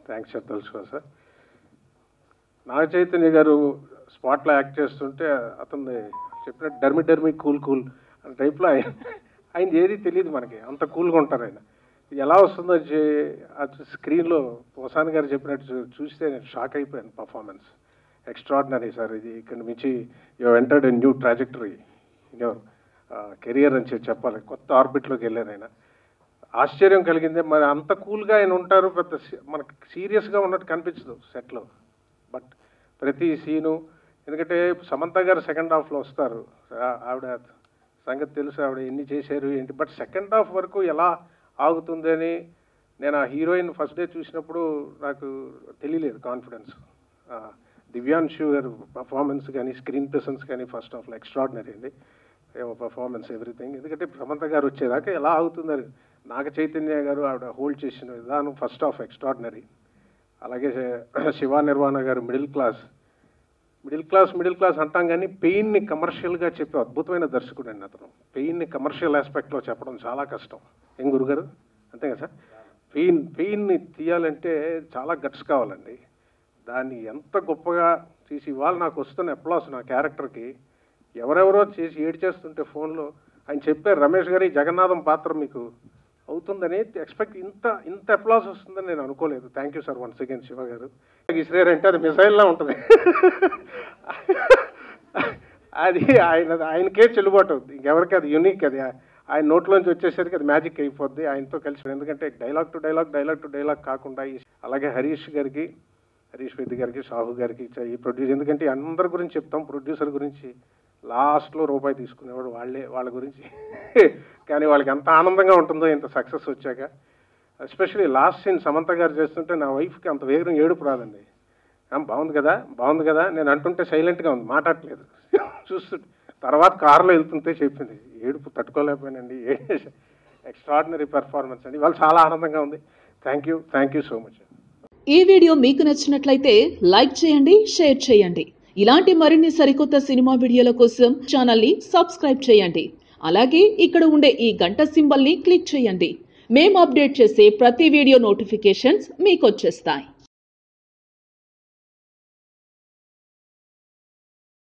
Thanks తెలుసుకో sir. Naga Chaitanya గారు స్పాట్లో యాక్ట్ చేస్తుంటే అతను చెప్పినట్టు డర్మి కూల్ అనే టైప్లో ఆయన ఏది తెలియదు మనకి, అంత కూల్గా ఉంటారు ఆయన. ఎలా వస్తుందో స్క్రీన్లో పోసాని గారు చెప్పినట్టు చూస్తే నేను షాక్ అయిపోయాను. Performance extraordinary sir. ఇది ఇక్కడ నుంచి you entered a new trajectory in your career అని చెప్పాలి. కొత్త ఆర్బిట్లోకి వెళ్ళారు ఆయన. ఆశ్చర్యం కలిగిందే. మరి అంత కూల్గా ఆయన ఉంటారు, పెద్ద మనకు సీరియస్గా ఉన్నట్టు కనిపించదు సెట్లో. బట్ ప్రతి సీను, ఎందుకంటే సమంత గారు సెకండ్ హాఫ్లో వస్తారు, ఆవిడ సంగతి తెలుసు, ఆవిడ ఎన్ని చేశారు ఏంటి. బట్ సెకండ్ హాఫ్ వరకు ఎలా ఆగుతుందని నేను ఆ హీరోయిన్ ఫస్ట్ డే చూసినప్పుడు నాకు తెలియలేదు కాన్ఫిడెన్స్. దివ్యాంశు గారు పర్ఫార్మెన్స్ కానీ స్క్రీన్ ప్రెసెన్స్ కానీ ఫస్ట్ హాఫ్లో ఎక్స్ట్రాడినరీ అండి. Performance everything. ఎందుకంటే సమంత గారు వచ్చేదాకా ఎలా ఆగుతుందని నాగ చైతన్య గారు ఆవిడ హోల్డ్ చేసిన విధానం ఫస్ట్ హాఫ్ ఎక్స్ట్రాడినరీ. అలాగే శివ నిర్వాణ గారు మిడిల్ క్లాస్ అంటాం కానీ పెయిన్ని కమర్షియల్గా చెప్పే అద్భుతమైన దర్శకుడు అండి అతను. పెయిన్ని కమర్షియల్ ఆస్పెక్ట్లో చెప్పడం చాలా కష్టం. ఏం గురుగారు అంతే కదా సార్? పెయిన్ని తీయాలంటే చాలా గట్స్ కావాలండి. దాన్ని ఎంత గొప్పగా తీసి ఇవాళ నాకు వస్తున్న అప్లాస్ నా క్యారెక్టర్కి ఎవరెవరో చేసి ఏడు చేస్తుంటే ఫోన్లో ఆయన చెప్పారు, రమేష్ గారు ఈ జగన్నాథం పాత్ర మీకు అవుతుందని ఇంత అప్లాస్ వస్తుందని నేను అనుకోలేదు. Thank you sir once again Shiva గారు. ఇస్రేర్ అంటే అది మిసైల్లా ఉంటుంది. అది ఆయనకే చెల్లుబాటు అవుతుంది, ఇంకెవరికి అది యూనిక్. అది ఆయన నోట్లోంచి వచ్చేసరికి అది మ్యాజిక్ అయిపోద్ది ఆయనతో కలిసి. ఎందుకంటే డైలాగ్ టు డైలాగ్ కాకుండా అలాగే హరీష్ పెద్ది గారికి, షాహు గారికి ఈ ప్రొడ్యూసర్, ఎందుకంటే అందరి గురించి చెప్తాం, ప్రొడ్యూసర్ గురించి లాస్ట్లో రూపాయి తీసుకునేవాడు వాళ్ళ గురించి. కానీ వాళ్ళకి ఎంత ఆనందంగా ఉంటుందో ఇంత సక్సెస్ వచ్చాక. ఎస్పెషలీ లాస్ట్ సీన్ సమంత గారు చేస్తుంటే నా వైఫ్కి అంత వేగం ఏడుపు రాదండి. బాగుంది కదా నేను అంటుంటే సైలెంట్గా ఉంది, మాట్లాడలేదు. చూస్తుంటే తర్వాత కారులో వెళ్తుంటే చెప్పింది, ఏడుపు తట్టుకోలేకపోయానండి. ఎక్స్ట్రాడినరీ పెర్ఫార్మెన్స్ అండి. వాళ్ళు చాలా ఆనందంగా ఉంది. Thank you so much. ఈ వీడియో మీకు నచ్చినట్లయితే లైక్ చేయండి, షేర్ చేయండి. ఇలాంటి మరిన్ని సరికొత్త సినిమా వీడియోల కోసం ఛానల్ని సబ్స్క్రైబ్ చేయండి. అలాగే ఇక్కడ ఉండే ఈ గంట సింబల్ని క్లిక్ చేయండి. మేము అప్డేట్ చేసే ప్రతి వీడియో నోటిఫికేషన్స్ మీకు వచ్చేస్తాయి.